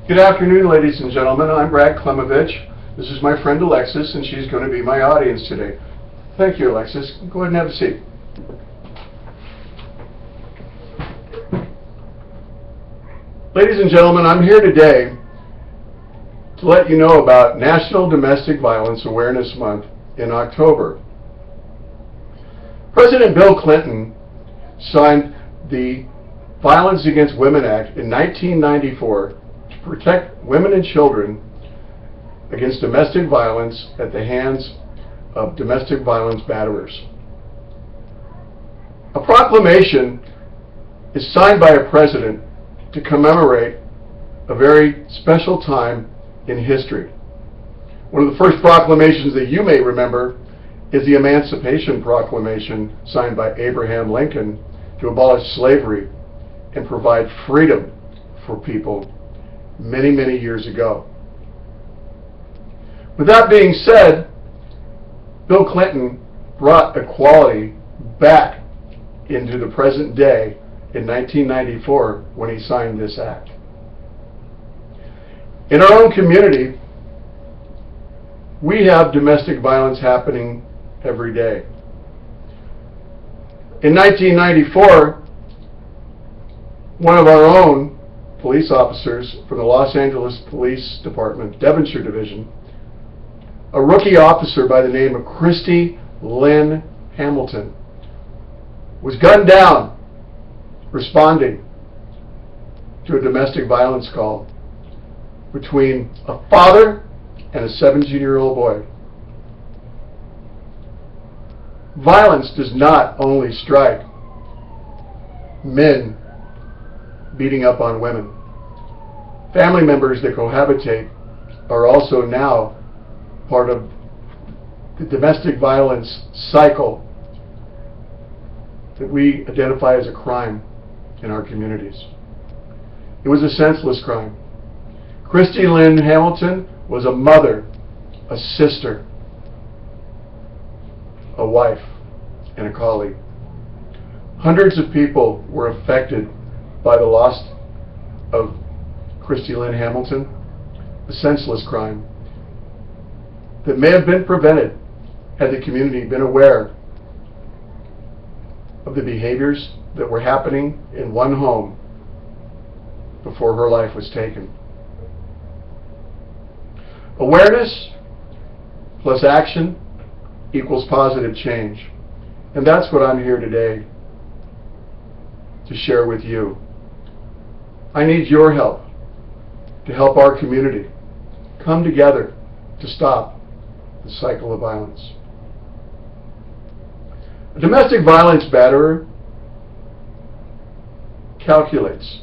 Good afternoon, ladies and gentlemen. I'm Brad Klemovich. This is my friend Alexis, and she's going to be my audience today. Thank you, Alexis. Go ahead and have a seat. Ladies and gentlemen, I'm here today to let you know about National Domestic Violence Awareness Month in October. President Bill Clinton signed the Violence Against Women Act in 1994 to protect women and children against domestic violence at the hands of domestic violence batterers. A proclamation is signed by a president to commemorate a very special time in history. One of the first proclamations that you may remember is the Emancipation Proclamation signed by Abraham Lincoln to abolish slavery and provide freedom for people many, many years ago. With that being said, Bill Clinton brought equality back into the present day in 1994 when he signed this act. In our own community, we have domestic violence happening every day. In 1994, one of our own police officers from the Los Angeles Police Department, Devonshire Division, a rookie officer by the name of Christy Lynn Hamilton, was gunned down responding to a domestic violence call between a father and a 17-year-old boy. Violence does not only strike men beating up on women. Family members that cohabitate are also now part of the domestic violence cycle that we identify as a crime in our communities. It was a senseless crime. Christy Lynn Hamilton was a mother, a sister, a wife, and a colleague. Hundreds of people were affected by the loss of Christy Lynn Hamilton, a senseless crime that may have been prevented had the community been aware of the behaviors that were happening in one home before her life was taken. Awareness plus action equals positive change. And that's what I'm here today to share with you. I need your help to help our community come together to stop the cycle of violence. A domestic violence batterer calculates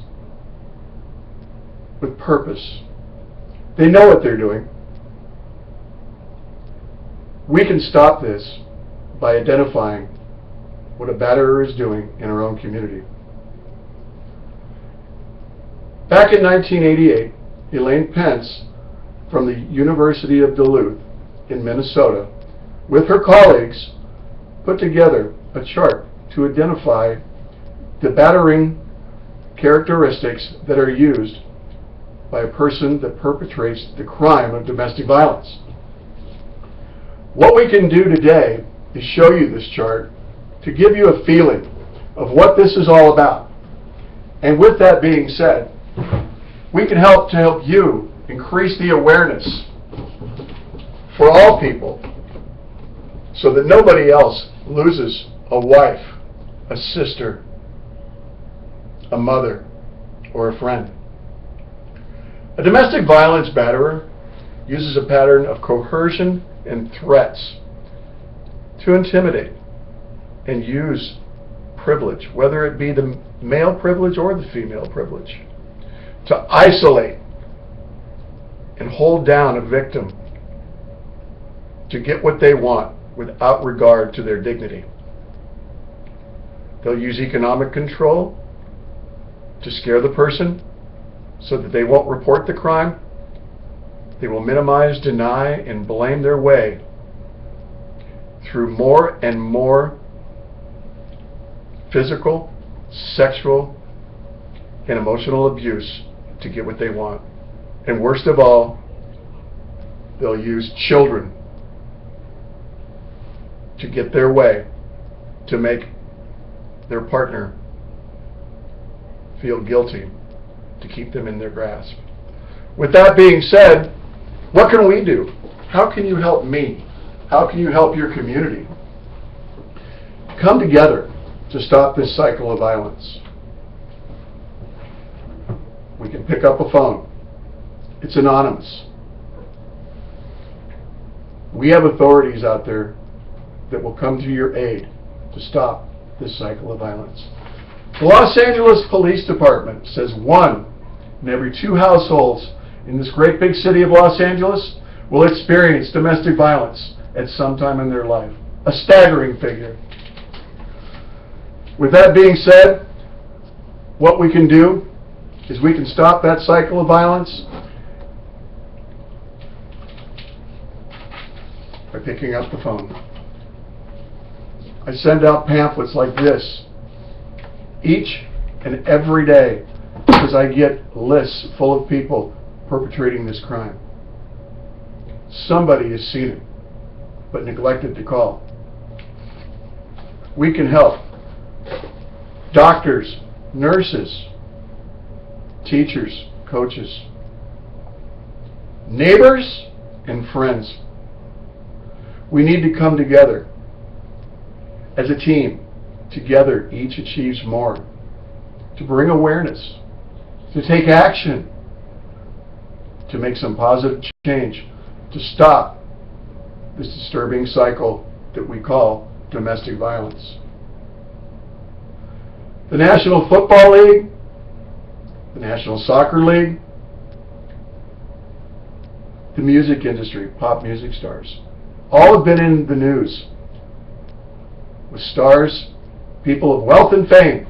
with purpose. They know what they're doing. We can stop this by identifying what a batterer is doing in our own community. Back in 1988, Elaine Pence from the University of Duluth in Minnesota, with her colleagues, put together a chart to identify the battering characteristics that are used by a person that perpetrates the crime of domestic violence. What we can do today is show you this chart to give you a feeling of what this is all about. And with that being said, we can help you increase the awareness for all people so that nobody else loses a wife, a sister, a mother, or a friend. A domestic violence batterer uses a pattern of coercion and threats to intimidate and use privilege, whether it be the male privilege or the female privilege, to isolate and hold down a victim to get what they want without regard to their dignity. They'll use economic control to scare the person so that they won't report the crime. They will minimize, deny, and blame their way through more and more physical, sexual, and emotional abuse to get what they want. And worst of all, they'll use children to get their way, to make their partner feel guilty, to keep them in their grasp. With that being said, what can we do? How can you help me? How can you help your community? Come together to stop this cycle of violence. We can pick up a phone. It's anonymous. We have authorities out there that will come to your aid to stop this cycle of violence. The Los Angeles Police Department says 1 in every 2 households in this great big city of Los Angeles will experience domestic violence at some time in their life. A staggering figure. With that being said, what we can do is we can stop that cycle of violence by picking up the phone. I send out pamphlets like this each and every day because I get lists full of people perpetrating this crime. Somebody has seen it, but neglected to call. We can help. Doctors, nurses, teachers, coaches, neighbors, and friends. We need to come together as a team. Together, each achieves more. To bring awareness, to take action, to make some positive change, to stop this disturbing cycle that we call domestic violence. The National Football League, the National Soccer League, the music industry, pop music stars, all have been in the news with stars, people of wealth and fame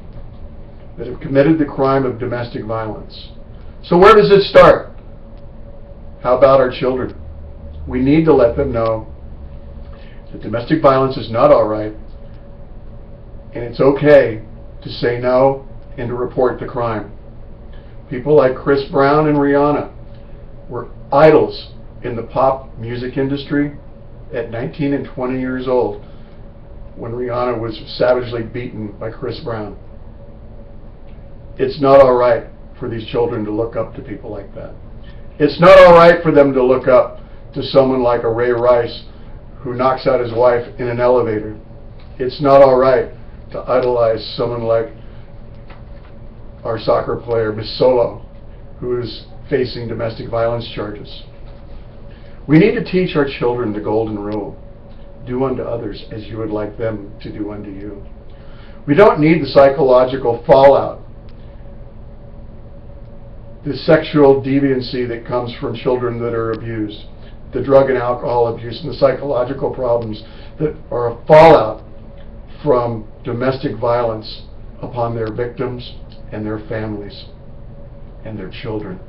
that have committed the crime of domestic violence. So where does it start? How about our children? We need to let them know that domestic violence is not all right, and it's okay to say no and to report the crime. People like Chris Brown and Rihanna were idols in the pop music industry at 19 and 20 years old when Rihanna was savagely beaten by Chris Brown. It's not all right for these children to look up to people like that. It's not all right for them to look up to someone like a Ray Rice who knocks out his wife in an elevator. It's not all right to idolize someone like our soccer player, Miss Solo, who is facing domestic violence charges. We need to teach our children the golden rule. Do unto others as you would like them to do unto you. We don't need the psychological fallout, the sexual deviancy that comes from children that are abused, the drug and alcohol abuse, and the psychological problems that are a fallout from domestic violence upon their victims and their families and their children.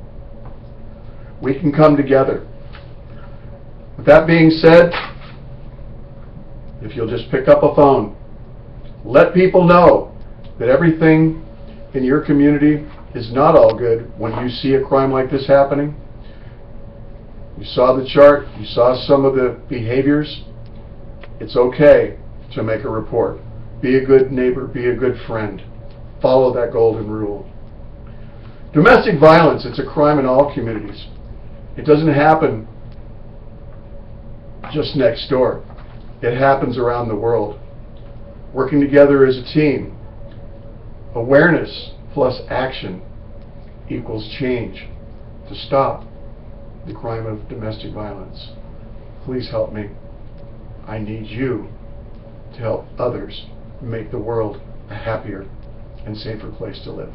We can come together. With that being said, if you'll just pick up a phone, let people know that everything in your community is not all good when you see a crime like this happening. You saw the chart, you saw some of the behaviors. It's okay to make a report. Be a good neighbor, be a good friend. Follow that golden rule. Domestic violence, it's a crime in all communities. It doesn't happen just next door. It happens around the world. Working together as a team, awareness plus action equals change to stop the crime of domestic violence. Please help me. I need you to help others make the world a happier and safer place to live.